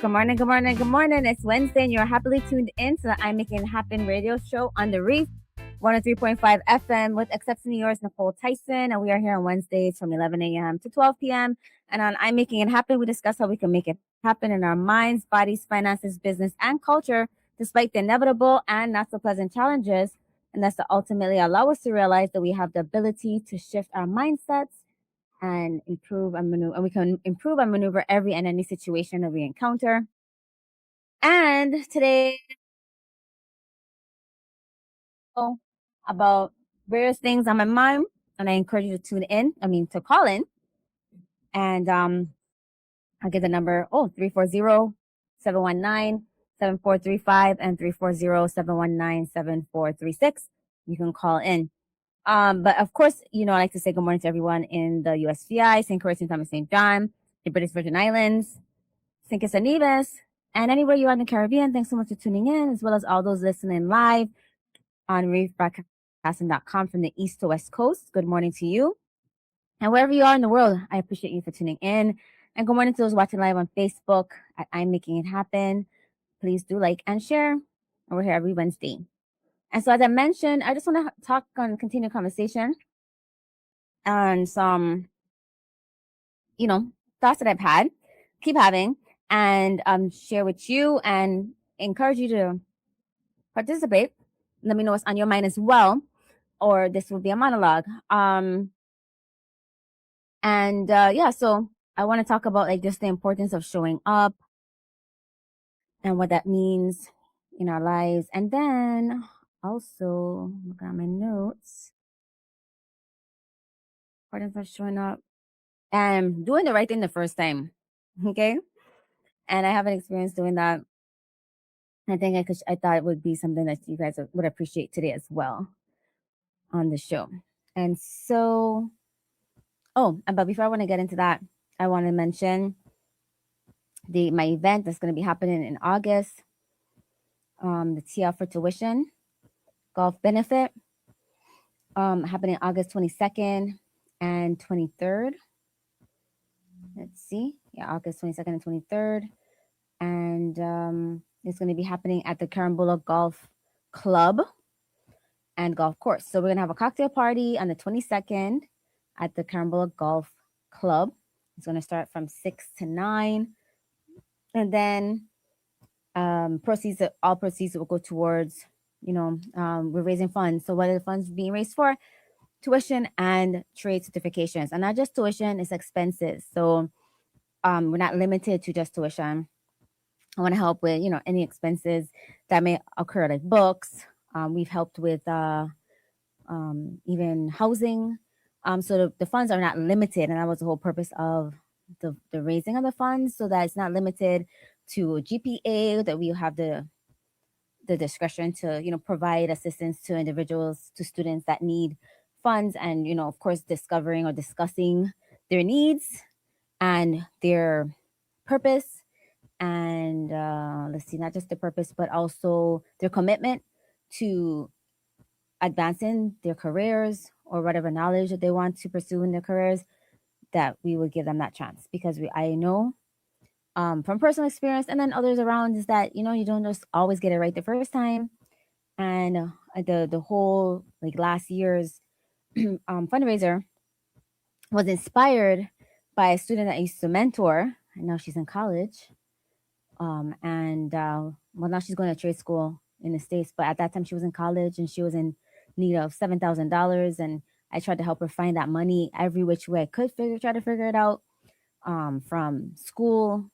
Good morning, good morning, good morning. It's Wednesday and you're happily tuned in to the I'm Making It Happen radio show on the Reef 103.5 FM with exceptionally yours, Nicole Tyson. And we are here on Wednesdays from 11 a.m. to 12 p.m. And on I'm Making It Happen, we discuss how we can make it happen in our minds, bodies, finances, business, and culture, despite the inevitable and not so pleasant challenges. And that's to ultimately allow us to realize that we have the ability to shift our mindsets and improve and maneuver, and we can improve and maneuver every and any situation that we encounter. And today, about various things on my mind, and I encourage you to tune in. To call in, and I'll get the number. 340-719-7435 and 340-719-7436. You can call in. But of course, I like to say good morning to everyone in the USVI, St. Croix, St. Thomas, St. John, the British Virgin Islands, St. Kitts and Nevis, and anywhere you are in the Caribbean. Thanks so much for tuning in, as well as all those listening live on reefbroadcasting.com from the East to West Coast. Good morning to you. And wherever you are in the world, I appreciate you for tuning in. And good morning to those watching live on Facebook at I'm Making It Happen. Please do like and share. And we're here every Wednesday. And so, as I mentioned, I just want to continue conversation on some, thoughts that I've had, keep having, and share with you and encourage you to participate. Let me know what's on your mind as well, or this will be a monologue. So I want to talk about just the importance of showing up and what that means in our lives. And then also look at my notes. Importance of showing up and doing the right thing the first time. Okay. And I haven't experienced doing that. I think I thought it would be something that you guys would appreciate today as well on the show. And so, but before I want to get into that, I want to mention my event that's going to be happening in August. The TL for Tuition Golf Benefit, happening August 22nd and 23rd. Let's see. Yeah, August 22nd and 23rd. And it's going to be happening at the Carambola Golf Club and Golf Course. So we're going to have a cocktail party on the 22nd at the Carambola Golf Club. It's going to start from 6 to 9. And then all proceeds will go towards, we're raising funds. So what are the funds being raised for? Tuition and trade certifications. And not just tuition, it's expenses. So we're not limited to just tuition. I want to help with, any expenses that may occur, like books. We've helped with even housing. So the funds are not limited. And that was the whole purpose of the raising of the funds, so that it's not limited to GPA, that we have the discretion to, provide assistance to individuals, to students that need funds, and, of course, discovering or discussing their needs and their purpose. And not just the purpose, but also their commitment to advancing their careers or whatever knowledge that they want to pursue in their careers, that we would give them that chance. Because I know from personal experience, and then others around, is that, you don't just always get it right the first time. And the whole last year's fundraiser was inspired by a student that I used to mentor, and now she's in college. Now she's going to trade school in the States, but at that time she was in college and she was in need of $7,000, and I tried to help her find that money every which way I could try to figure it out. From school,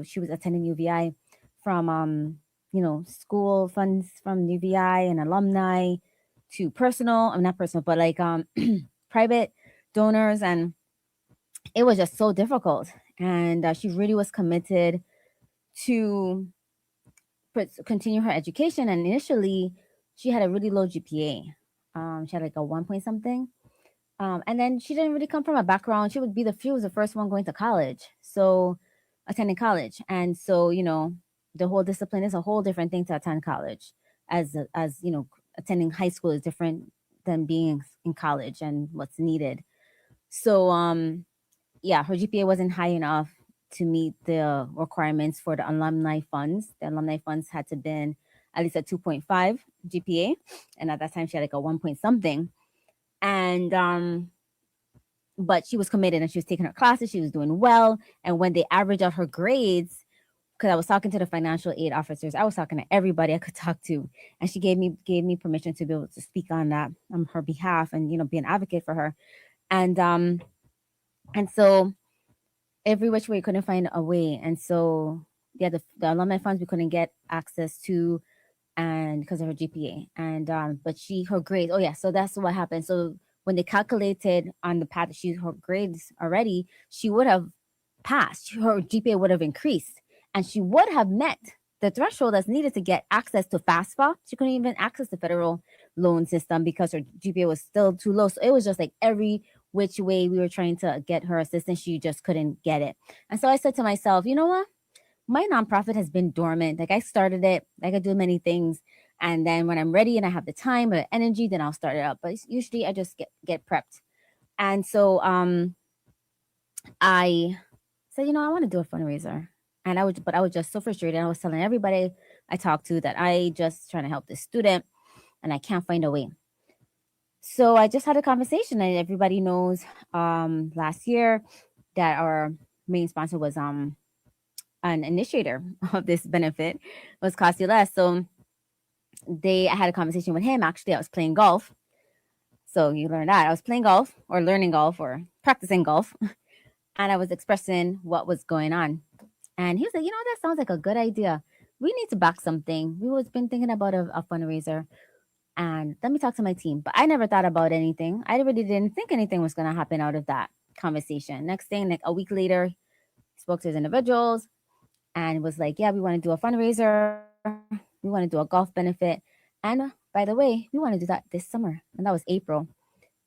she was attending UVI, from school funds from UVI and alumni, to not personal, but private donors, and it was just so difficult. And she really was committed to continue her education. And initially, she had a really low GPA. She had a 1 point something. And then she didn't really come from a background. She was the first one going to college, so attending college. And so, the whole discipline is a whole different thing to attend college, as attending high school is different than being in college and what's needed. So, her GPA wasn't high enough. to meet the requirements for the alumni funds. The alumni funds had to been at least a 2.5 GPA, and at that time she had like a 1 point something. And but she was committed and she was taking her classes. She was doing well, and when they averaged out her grades, because I was talking to the financial aid officers, I was talking to everybody I could talk to, and she gave me permission to be able to speak on that on her behalf and be an advocate for her. And so every which way couldn't find a way, and so yeah, the alumni funds we couldn't get access to, and because of her GPA. And but her grades, oh yeah, so that's what happened. So when they calculated on the path, her grades already, she would have passed. Her GPA would have increased, and she would have met the threshold that's needed to get access to FAFSA. She couldn't even access the federal loan system because her GPA was still too low. So it was just like every which way we were trying to get her assistance, she just couldn't get it. And so I said to myself, you know what? My nonprofit has been dormant. Like I started it, I could do many things. And then when I'm ready and I have the time or the energy, then I'll start it up. But usually I just get prepped. And so I said, I want to do a fundraiser. And I was just so frustrated. I was telling everybody I talked to that I just trying to help this student and I can't find a way. So I just had a conversation, and everybody knows last year that our main sponsor was an initiator of this benefit, was Cost You Less. So I had a conversation with him. Actually, I was playing golf. So you learn that. I was playing golf or learning golf or practicing golf. And I was expressing what was going on. And he was like, that sounds like a good idea. We need to back something. We was been thinking about a fundraiser. And let me talk to my team. But I never thought about anything. I really didn't think anything was going to happen out of that conversation. Next thing, like a week later, he spoke to his individuals and was like, yeah, we want to do a fundraiser. We want to do a golf benefit. And by the way, we want to do that this summer. And that was April.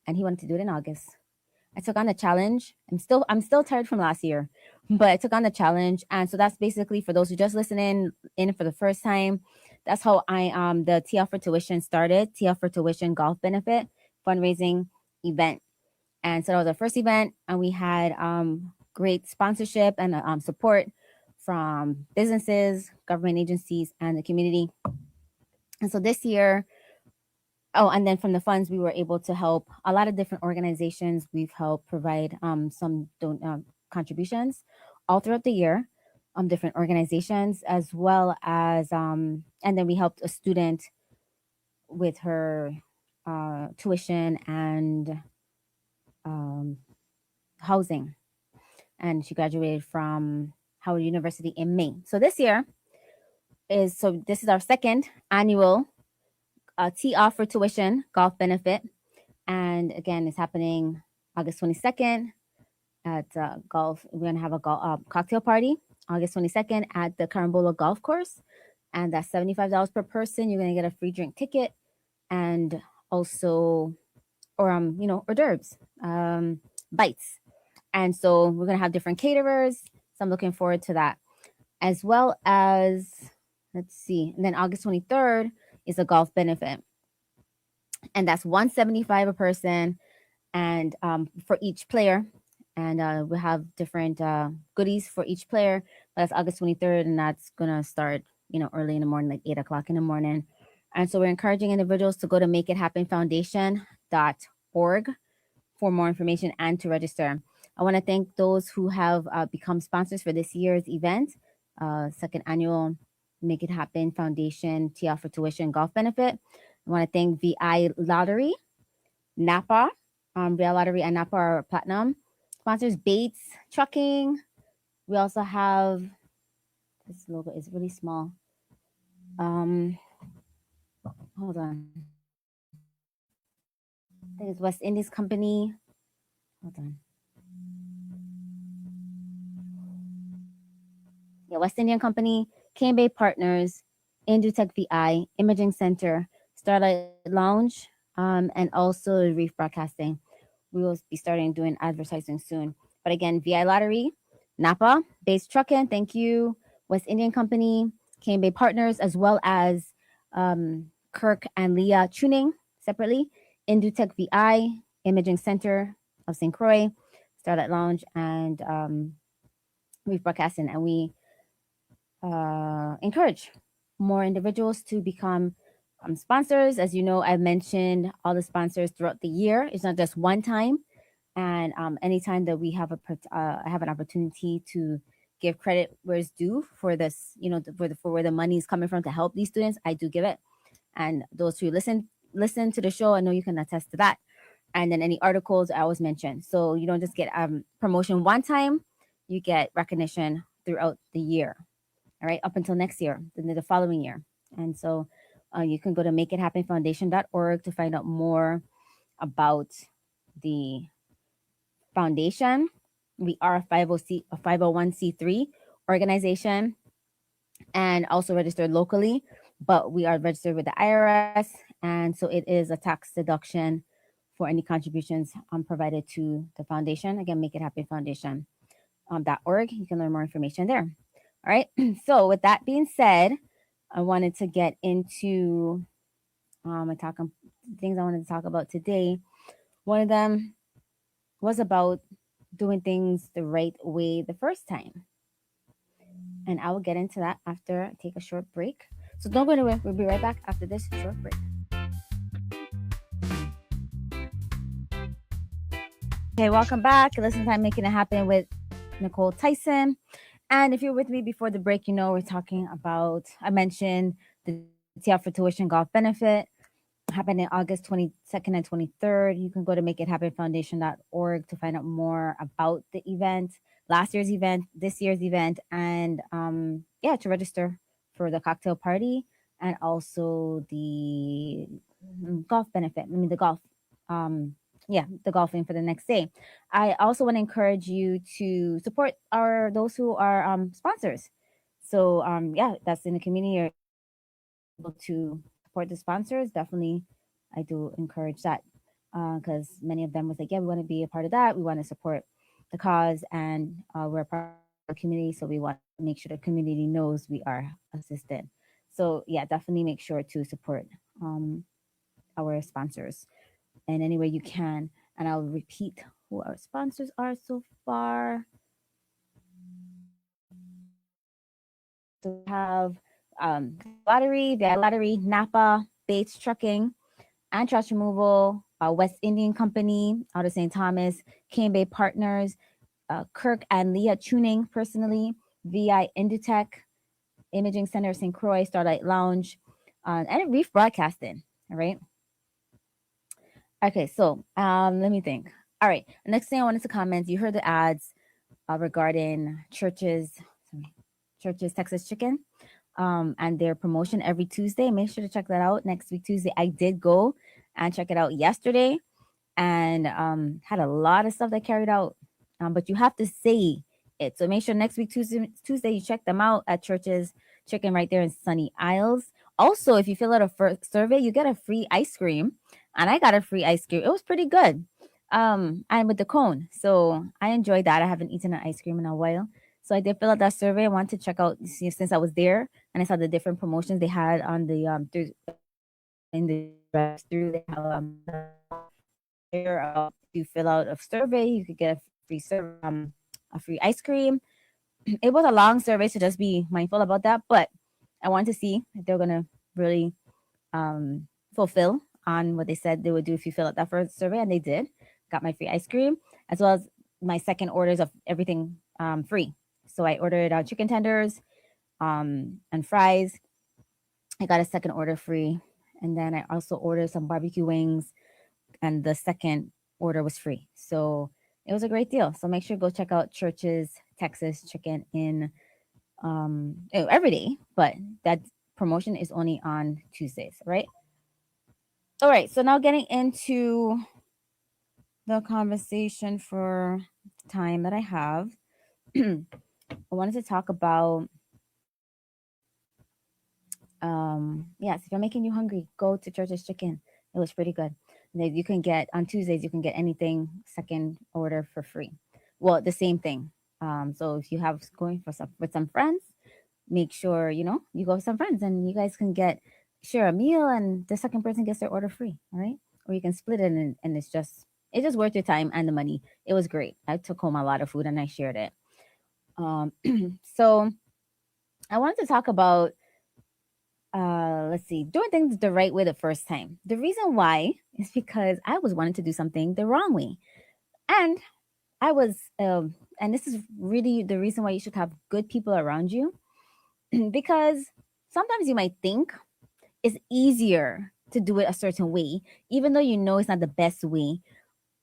And he wanted to do it in August. I took on the challenge. I'm still tired from last year, but I took on the challenge. And so that's basically, for those who just listening in for the first time, that's how the TL for Tuition started. TL for Tuition Golf Benefit fundraising event. And so that was our first event, and we had great sponsorship and support from businesses, government agencies, and the community. And so this year, and then from the funds, we were able to help a lot of different organizations. We've helped provide some contributions all throughout the year, different organizations, as well as, and then we helped a student with her tuition and housing. And she graduated from Howard University in May. So this is our second annual T offer tuition golf benefit. And again, it's happening August 22nd at golf. We're going to have a cocktail party August 22nd at the Carambola Golf Course. And that's $75 per person. You're going to get a free drink ticket and also, or hors d'oeuvres, bites. And so we're going to have different caterers. So I'm looking forward to that. As well as, let's see, and then August 23rd is a golf benefit. And that's $175 a person, and for each player. And we'll have different goodies for each player. But that's August 23rd, and that's going to start, early in the morning, like 8 o'clock in the morning. And so we're encouraging individuals to go to makeithappenfoundation.org for more information and to register. I want to thank those who have become sponsors for this year's event, second annual Make It Happen Foundation TL for Tuition Golf Benefit. I want to thank VI Lottery, Napa, VI Lottery and Napa are platinum sponsors. Bates Trucking. We also have, this logo is really small. Hold on. I think it's West Indies Company. Hold on. Yeah, West Indian Company, Cane Bay Partners, Indutech VI, Imaging Center, Starlight Lounge, and also Reef Broadcasting. We will be starting doing advertising soon. But again, VI Lottery, Napa, Base Trucking, thank you, West Indian Company, Cane Bay Partners, as well as Kirk and Leah Tuning separately, Indutech VI, Imaging Center of St. Croix, Starlight Lounge, and we broadcast and we encourage more individuals to become sponsors. As you know, I've mentioned all the sponsors throughout the year. It's not just one time. And anytime that we have I have an opportunity to give credit where it's due for this, for where the money is coming from to help these students, I do give it. And those who listen to the show, I know you can attest to that. And then any articles I always mention. So you don't just get promotion one time, you get recognition throughout the year. All right, up until next year, the following year. And so you can go to makeithappenfoundation.org to find out more about the foundation. We are a 501c3 organization and also registered locally, but we are registered with the IRS. And so it is a tax deduction for any contributions provided to the foundation. Again, Make It Happen Foundation .org. You can learn more information there. All right. So with that being said, I wanted to get into things I wanted to talk about today. One of them was about doing things the right way the first time. And I will get into that after I take a short break. So don't go anywhere. We'll be right back after this short break. Okay, welcome back. Listen time Making It Happen with Nicole Tyson. And if you're with me before the break, we're talking about, I mentioned the TF for Tuition Golf Benefit happening August 22nd and 23rd. You can go to makeithappenfoundation.org to find out more about the event, last year's event, this year's event, and to register for the cocktail party and also the golf benefit. I mean, the golf, the golfing for the next day. I also want to encourage you to support those who are sponsors. So that's in the community. You're able to support the sponsors. Definitely, I do encourage that because many of them was like, yeah, we want to be a part of that. We want to support the cause, and we're a part of the community, so we want to make sure the community knows we are assisted. So yeah, definitely make sure to support our sponsors in any way you can. And I'll repeat who our sponsors are so far. So we have Lottery, VI Lottery, Napa, Bates Trucking, and Trash Removal, West Indian Company out of St. Thomas, Cane Bay Partners, Kirk and Leah Tuning personally, VI Indutech, Imaging Center of St. Croix, Starlight Lounge, and Reef Broadcasting. All right. Okay, so let me think. All right, next thing I wanted to comment, you heard the ads regarding Church's Texas Chicken and their promotion every Tuesday. Make sure to check that out next week, Tuesday. I did go and check it out yesterday and had a lot of stuff that carried out, but you have to say it. So make sure next week, Tuesday, you check them out at Church's Chicken right there in Sunny Isles. Also, if you fill out a survey, you get a free ice cream. And I got a free ice cream. It was pretty good. And with the cone. So I enjoyed that. I haven't eaten an ice cream in a while. So I did fill out that survey. I wanted to check out since I was there and I saw the different promotions they had on the in the drive-through. They have if you fill out a survey, you could get a free ice cream. It was a long survey, so just be mindful about that. But I want to see if they're gonna really fulfill on what they said they would do if you fill out that first survey, and they did. Got my free ice cream as well as my second orders of everything free. So I ordered chicken tenders and fries. I got a second order free, and then I also ordered some barbecue wings, and the second order was free. So it was a great deal. So make sure to go check out Church's Texas Chicken in every day, but that promotion is only on Tuesdays, right? All right, so now getting into the conversation for time that I have. I wanted to talk about yes, if you're making you hungry, go to Church's Chicken. It was pretty good. You can get on Tuesdays, you can get anything second order for free. Well, the same thing. So if you have going with some friends, make sure you go with some friends and you guys can share a meal and the second person gets their order free. All right, or you can split it and it's just worth your time and the money. It was great. I took home a lot of food and I shared it. Um, so I wanted to talk about let's see, doing things the right way the first time. The reason why is because I was wanting to do something the wrong way. And I was and this is really the reason why you should have good people around you because sometimes you might think it's easier to do it a certain way, even though you know it's not the best way.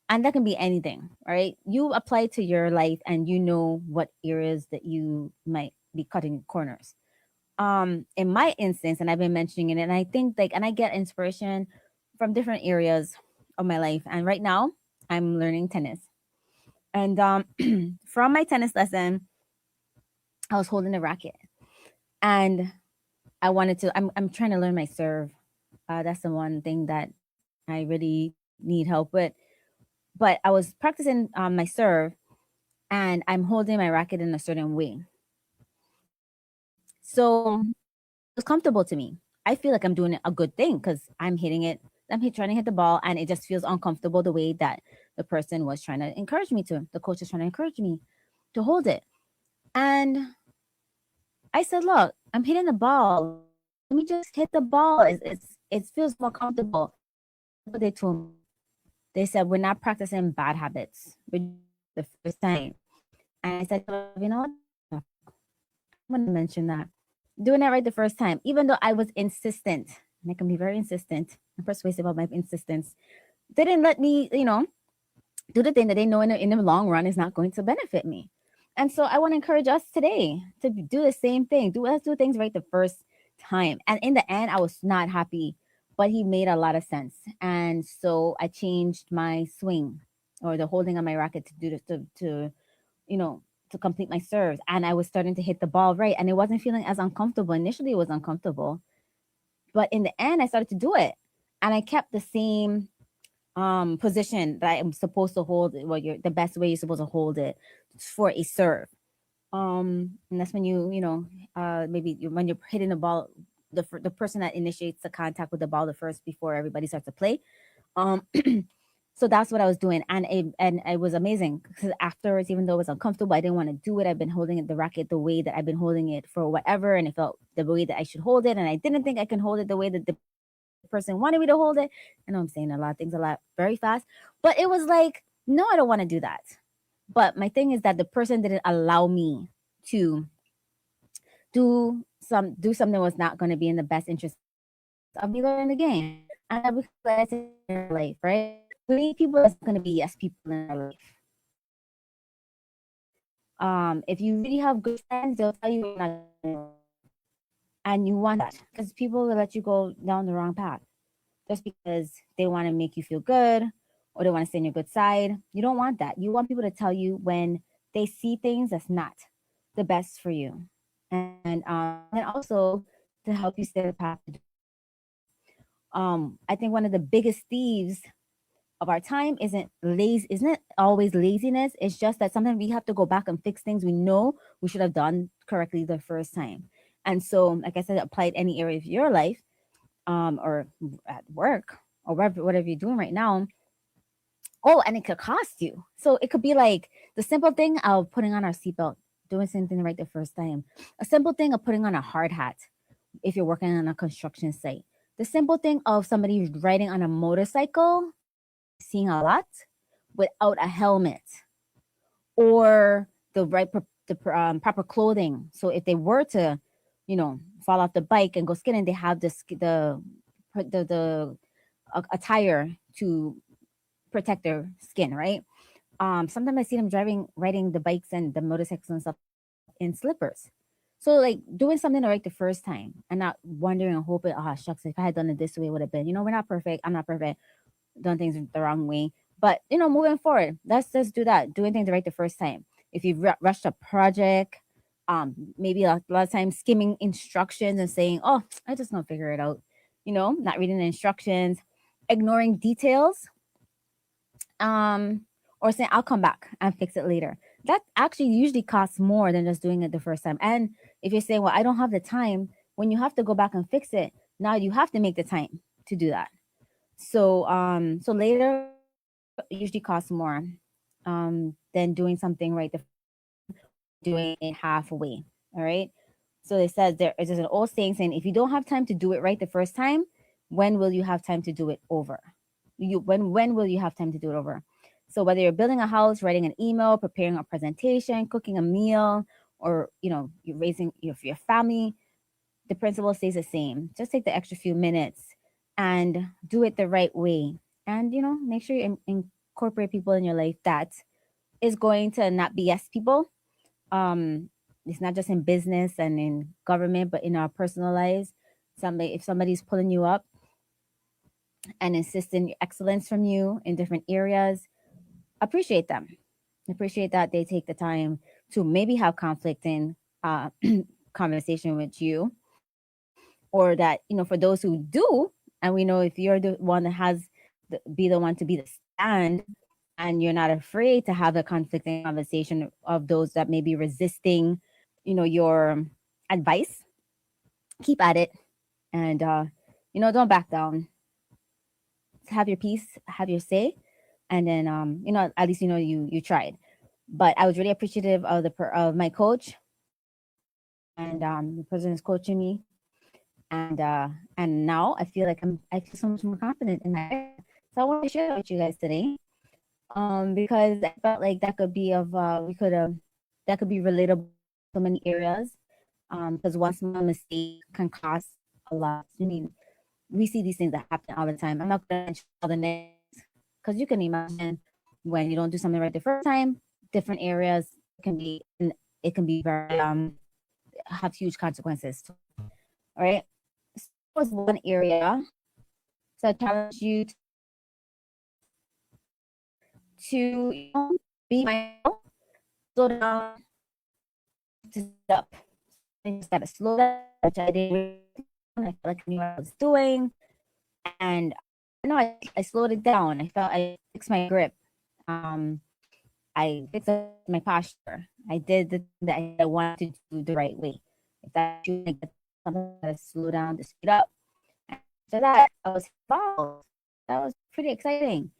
And that can be anything, right? You apply it to your life and you know what areas that you might be cutting corners. In my instance, and I've been mentioning it, and I think like, and I get inspiration from different areas of my life. And right now, I'm learning tennis. And from my tennis lesson, I was holding a racket, and I'm trying to learn my serve. That's the one thing that I really need help with. But I was practicing my serve, and I'm holding my racket in a certain way. So it was comfortable to me. I feel like I'm doing a good thing because I'm hitting it. Trying to hit the ball, and it just feels uncomfortable the way that the person was trying to encourage me to. The coach is trying to encourage me to hold it. And I said, "Look, I'm hitting the ball. Let me just hit the ball. It feels more comfortable." And guess what they told me? They said, "We're not practicing bad habits. We're doing it right the first time." And I said, "You know what? I'm gonna mention that doing it right the first time, even though I was insistent, and I can be very insistent and persuasive about my insistence, they didn't let me, do the thing that they know in the long run is not going to benefit me. And so I want to encourage us today to do the same thing. Let's do things right the first time. And in the end, I was not happy, but he made a lot of sense. And so I changed my swing or the holding on my racket to do this to you know to complete my serves. And I was starting to hit the ball right, and it wasn't feeling as uncomfortable. Initially, it was uncomfortable, but in the end, I started to do it, and I kept the same position that I'm supposed to hold it. Well, you're the best way you're supposed to hold it for a serve. And that's when maybe when you're hitting the ball, the person that initiates the contact with the ball the first before everybody starts to play. Um, so that's what I was doing, and it was amazing because afterwards, even though it was uncomfortable, I didn't want to do it. I've been holding the racket the way that I've been holding it for whatever, and it felt the way that I should hold it, and I didn't think I can hold it the way that the person wanted me to hold it. I know I'm saying a lot of things a lot very fast, but it was like, no, I don't want to do that. But my thing is that the person didn't allow me to do something that was not going to be in the best interest of me learning the game. And because, like I said, in our life, right? We need people that's not going to be yes people in our life. If you really have good friends, they'll tell you you're not going anywhere, and you want that because people will let you go down the wrong path just because they want to make you feel good or they want to stay on your good side. You don't want that. You want people to tell you when they see things that's not the best for you, and also to help you stay on the path to doing it. I think one of the biggest thieves of our time isn't always laziness. It's just that sometimes we have to go back and fix things we know we should have done correctly the first time. And so, like I said, apply it any area of your life, or at work, or whatever you're doing right now. Oh, and it could cost you. So it could be like the simple thing of putting on our seatbelt, doing something right the first time. A simple thing of putting on a hard hat if you're working on a construction site. The simple thing of somebody riding on a motorcycle that we're seeing a lot without a helmet, or proper clothing. So if they were to, fall off the bike and go skidding, they have the attire to protect their skin, right? Sometimes I see them riding the bikes and the motorcycles and stuff in slippers. So like doing something right the first time and not wondering and hoping, oh shucks, if I had done it this way, it would have been. We're not perfect. I'm not perfect. Done things the wrong way. But moving forward, let's just do that. Doing things right the first time. If you've rushed a project, maybe a lot of times skimming instructions and saying, "Oh, I just gonna figure it out." Not reading the instructions, ignoring details, or saying I'll come back and fix it later. That actually usually costs more than just doing it the first time. And if you're saying, well, I don't have the time, when you have to go back and fix it, now you have to make the time to do that. So later usually costs more than doing something right the first time, or doing it halfway. All right. So it says there is an old saying if you don't have time to do it right the first time, when will you have time to do it over? When will you have time to do it over? So whether you're building a house, writing an email, preparing a presentation, cooking a meal, or you're raising your family, the principle stays the same. Just take the extra few minutes and do it the right way. And make sure you incorporate people in your life that is going to not BS people. Um, it's not just in business and in government, but in our personal lives. If somebody's pulling you up and insisting excellence from you in different areas, appreciate them. Appreciate that they take the time to maybe have conflict in conversation with you, or that for those who do, and we know if you're the one that has be the one to be the stand, and you're not afraid to have a conflicting conversation of those that may be resisting your advice, keep at it. And don't back down. Have your peace, have your say, and then at least you tried. But I was really appreciative of of my coach, and the person is coaching me, and now I feel so much more confident in that area. So I want to share that with you guys today, because I felt like that could be that could be relatable to so many areas, because one small mistake can cost a lot. I mean, we see these things that happen all the time. I'm not going to mention all the negatives, because you can imagine when you don't do something right the first time, different areas it can be very have huge consequences. All right. So that was one area. So I challenge you to be mindful, slow down, to sit up. I just gotta slow down, which I did really I felt like I knew what I was doing. And no, I slowed it down. I fixed my grip. Um, I fixed my posture. I did the thing that I wanted to do the right way. If that's you, I get something, I gotta slow down to speed up. And after that, I was involved. That was pretty exciting.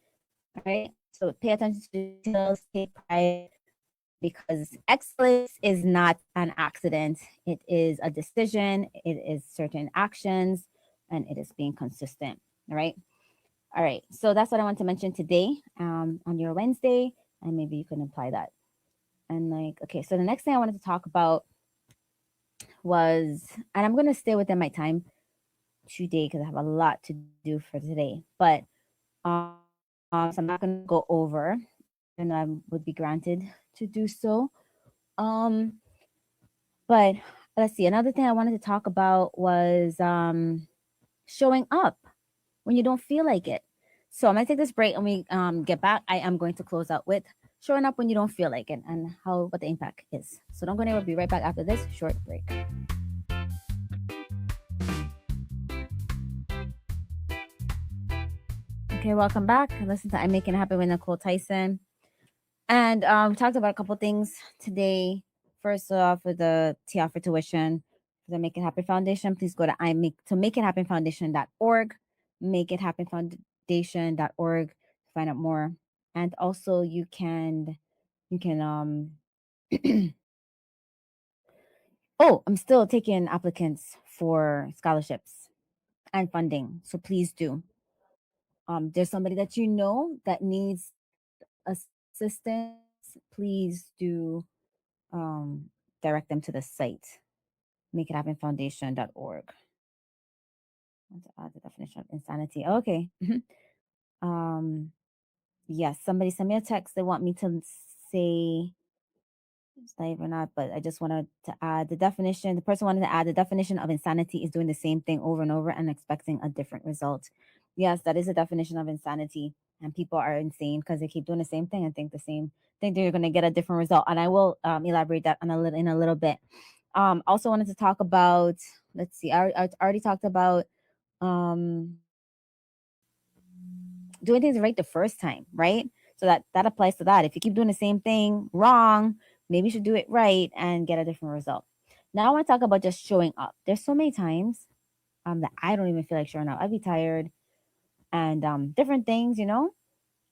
All right. So pay attention to details, take pride, because excellence is not an accident. It is a decision, it is certain actions, and it is being consistent. All right. All right. So that's what I want to mention today, on your Wednesday, and maybe you can apply that. And okay, so the next thing I wanted to talk about was, and I'm going to stay within my time today because I have a lot to do for today, but so I'm not going to go over, and I would be granted to do so. Um, but let's see. Another thing I wanted to talk about was showing up when you don't feel like it. So I'm gonna take this break, and we get back. I am going to close out with showing up when you don't feel like it, and what the impact is. So don't go anywhere. We'll be right back after this short break. Okay, welcome back. Listen to I'm Making It Happen with Nicole Tyson. And we talked about a couple things today. First off, with the TIA for tuition for the Make It Happen Foundation, please go to makeithappen.foundation.org, makeithappen.foundation.org to find out more. And also, you can oh, I'm still taking applicants for scholarships and funding, so please do. There's somebody that that needs assistance, please do direct them to the site, makeithappen.foundation.org. Let's add the definition of insanity. Okay. Um, yes, somebody sent me a text. They want me to say it's live or not, but I just wanted to add the definition. The person wanted to add the definition of insanity is doing the same thing over and over and expecting a different result. Yes, that is a definition of insanity. And people are insane because they keep doing the same thing and think they're going to get a different result. And I will elaborate that in a little bit. Also wanted to talk about, let's see, I already talked about um, doing things right the first time, right? So that applies to that. If you keep doing the same thing wrong, maybe you should do it right and get a different result. Now I want to talk about just showing up. There's so many times that I don't even feel like showing up. I'd be tired and different things. And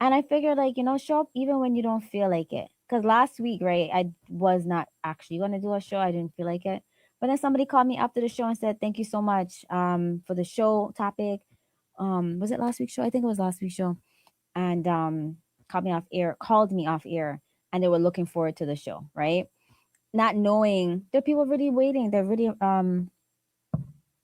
I figure show up even when you don't feel like it. because last week, right, I was not actually going to do a show. I didn't feel like it. But then somebody called me after the show and said, "Thank you so much for the show topic." Was it last week's show? I think it was last week's show. And called me off air, and they were looking forward to the show, right? Not knowing there are people really waiting. They're really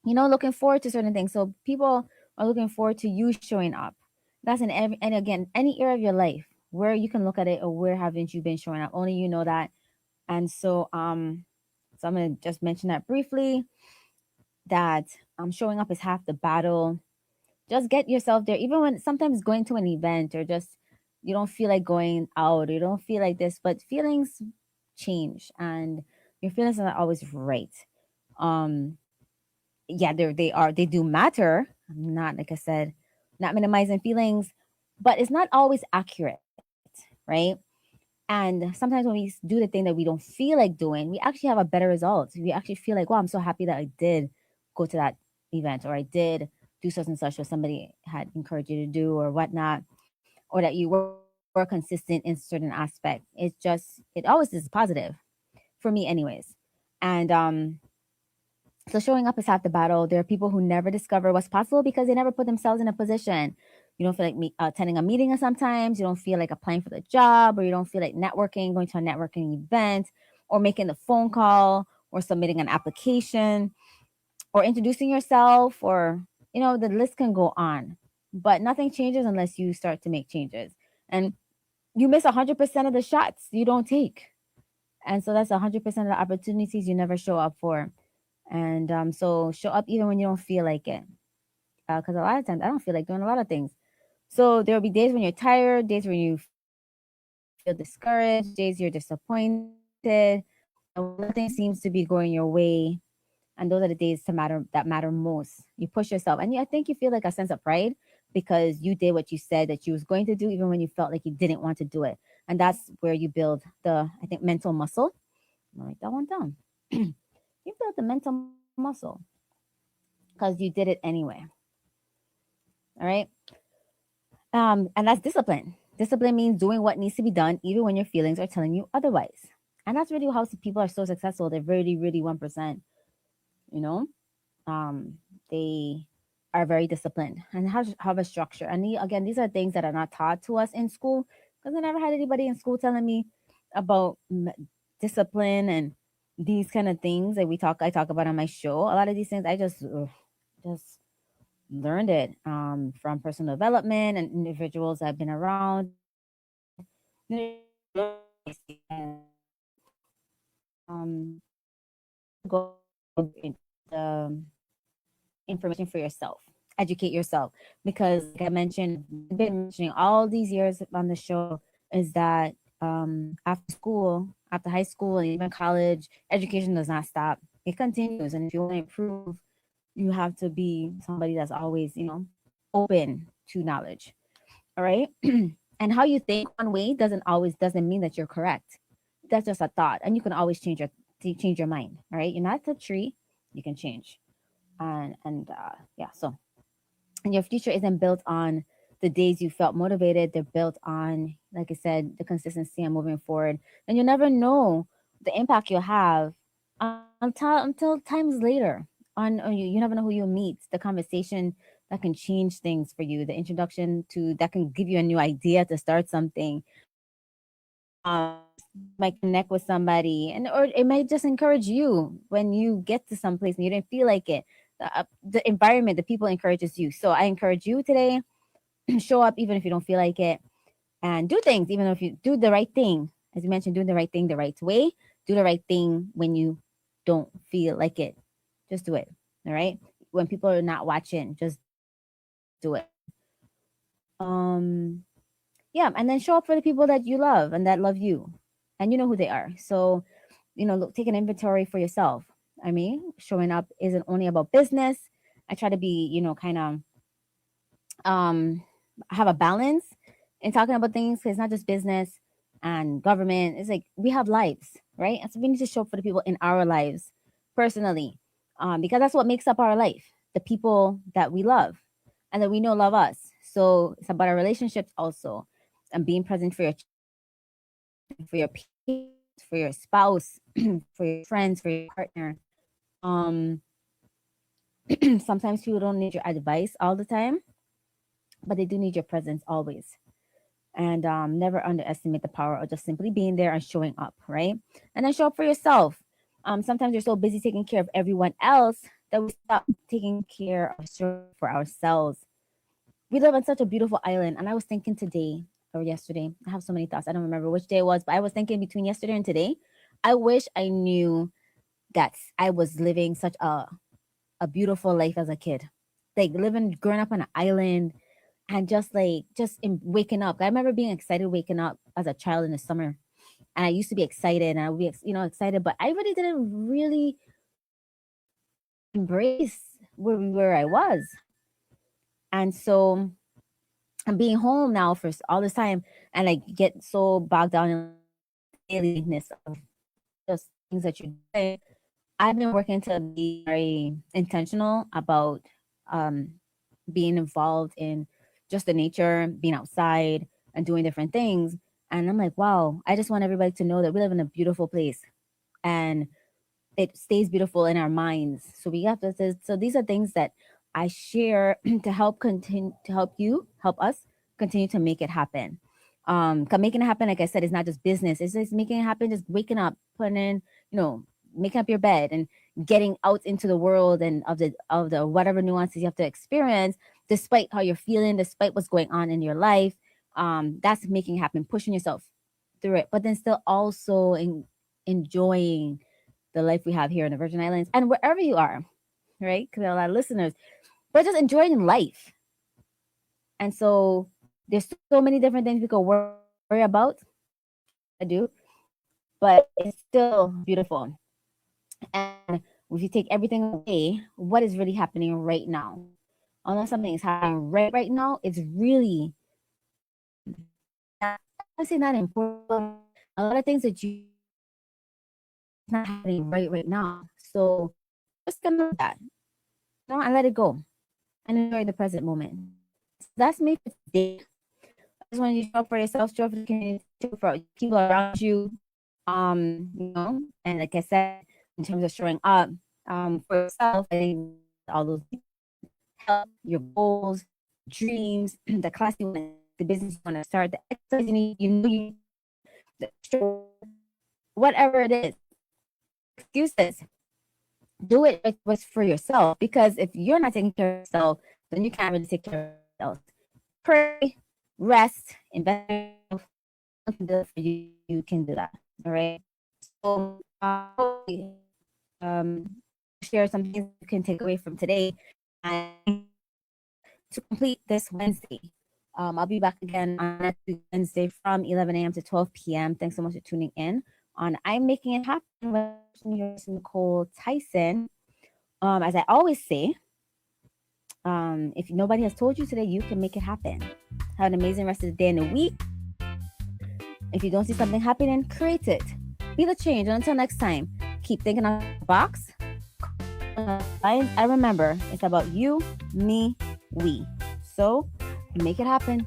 looking forward to certain things. So people are looking forward to you showing up. That's in every, and again, any area of your life where you can look at it, or where haven't you been showing up? Only you know that. And so I'm gonna just mention that briefly, that showing up is half the battle. Just get yourself there, even when sometimes going to an event, or just you don't feel like going out, or you don't feel like this, but feelings change, and your feelings are not always right. um yeah, they do matter. I'm not, like I said, not minimizing feelings, but it's not always accurate, right? And sometimes when we do the thing that we don't feel like doing, we actually have a better result. We actually feel like, wow, I'm so happy that I did go to that event, or I did do such and such, what somebody had encouraged you to do, or whatnot, or that you were consistent in certain aspect. It always is positive for me, anyways. And so showing up is half the battle. There are people who never discover what's possible because they never put themselves in a position. You don't feel like attending a meeting, sometimes you don't feel like applying for the job, or you don't feel like networking, going to a networking event, or making the phone call, or submitting an application, or introducing yourself, or the list can go on. But nothing changes unless you start to make changes. And you miss 100% of the shots you don't take. And so that's 100% of the opportunities you never show up for. And so show up even when you don't feel like it. Because a lot of times I don't feel like doing a lot of things. So there will be days when you're tired, days when you feel discouraged, days you're disappointed, when nothing seems to be going your way. And those are the days that matter most. You push yourself, and I think you feel like a sense of pride because you did what you said that you was going to do, even when you felt like you didn't want to do it. And that's where you build the, I think, mental muscle. I'm gonna write that one down. You build the mental muscle because you did it anyway. All right. And that's discipline. Discipline means doing what needs to be done, even when your feelings are telling you otherwise. And that's really how people are so successful. They're really, really 1%. You know, they are very disciplined and have a structure. And again, these are things that are not taught to us in school, because I never had anybody in school telling me about discipline and these kind of things that I talk about on my show. A lot of these things I just learned it from personal development and individuals I've been around. Go into the information for yourself, educate yourself, because like I mentioned, been mentioning all these years on the show, is that after high school, and even college, education does not stop. It continues, and if you want to improve, you have to be somebody that's always, open to knowledge. All right. And how you think one way doesn't mean that you're correct. That's just a thought, and you can always change your mind. All right. You're not a tree. You can change. And yeah. So, and your future isn't built on the days you felt motivated. They're built on, like I said, the consistency and moving forward. And you'll never know the impact you'll have until times later. On you never know who you'll meet. The conversation that can change things for you. The introduction to that can give you a new idea to start something. You might connect with somebody, or it might just encourage you when you get to some place and you didn't feel like it. The environment, the people encourages you. So I encourage you today, show up even if you don't feel like it, and do things even if you do the right thing. As you mentioned, doing the right thing the right way. Do the right thing when you don't feel like it. Just do it. All right. When people are not watching, just do it. Um, yeah, and then show up for the people that you love and that love you, and you know who they are. So, look, take an inventory for yourself. I mean, showing up isn't only about business. I try to be, kind of um have a balance in talking about things, 'cause it's not just business and government. It's like we have lives, right? And so we need to show up for the people in our lives personally, because that's what makes up our life, the people that we love and that we know love us. So it's about our relationships also, and being present for your children, for your peers, for your spouse, for your friends, for your partner. Um, Sometimes people don't need your advice all the time, but they do need your presence always. And never underestimate the power of just simply being there and showing up, right? And then show up for yourself. Sometimes you're so busy taking care of everyone else that we stop taking care of showing up for ourselves. We live on such a beautiful island, and I was thinking today or yesterday. I have so many thoughts. I don't remember which day it was, but I was thinking between yesterday and today. I wish I knew that I was living such a beautiful life as a kid, like living, growing up on an island, and just like just in waking up. I remember being excited waking up as a child in the summer, and I used to be excited, and I would be excited, but I really didn't really embrace where I was, and so I'm being home now for all this time, and I get so bogged down in the dailiness of just things that you're doing. I've been working to be very intentional about um, being involved in just the nature, being outside and doing different things. And I'm like, wow, I just want everybody to know that we live in a beautiful place and it stays beautiful in our minds. So we have to, so these are things that I share to help continue, to help you, help us continue to make it happen. 'Cause making it happen, like I said, is not just business. It's just making it happen, just waking up, putting in, making up your bed and getting out into the world and of the whatever nuances you have to experience, despite how you're feeling, despite what's going on in your life. That's making it happen, pushing yourself through it, but then still also enjoying the life we have here in the Virgin Islands and wherever you are, right? Because there are a lot of listeners, but just enjoying life. And so there's so many different things we could worry about. I do, but it's still beautiful. And if you take everything away, what is really happening right now? Unless something is happening right now, it's really not, I say not important. A lot of things that you it's not happening right now. So just gonna let that, and let it go and enjoy the present moment. So that's me for today. I just want you to show up for yourself, show up for the community, show up for people around you. And like I said, in terms of showing up for yourself, I think all those help your goals, dreams, the class you want to, the business you want to start, the exercise you need, you the whatever it is, excuses. Do it what's for yourself, because if you're not taking care of yourself, then you can't really take care of yourself else. Pray, rest, invest in yourself. You can do it for you. You can do that. All right. So, share some things you can take away from today, and to complete this Wednesday. I'll be back again on next Wednesday from 11 a.m. to 12 p.m. Thanks so much for tuning in on I'm Making It Happen with Nicole Tyson. As I always say, if nobody has told you today, you can make it happen. Have an amazing rest of the day and the week. If you don't see something happening, create it. Be the change. And until next time, keep thinking out of the box. I remember, it's about you, me, we. So make it happen.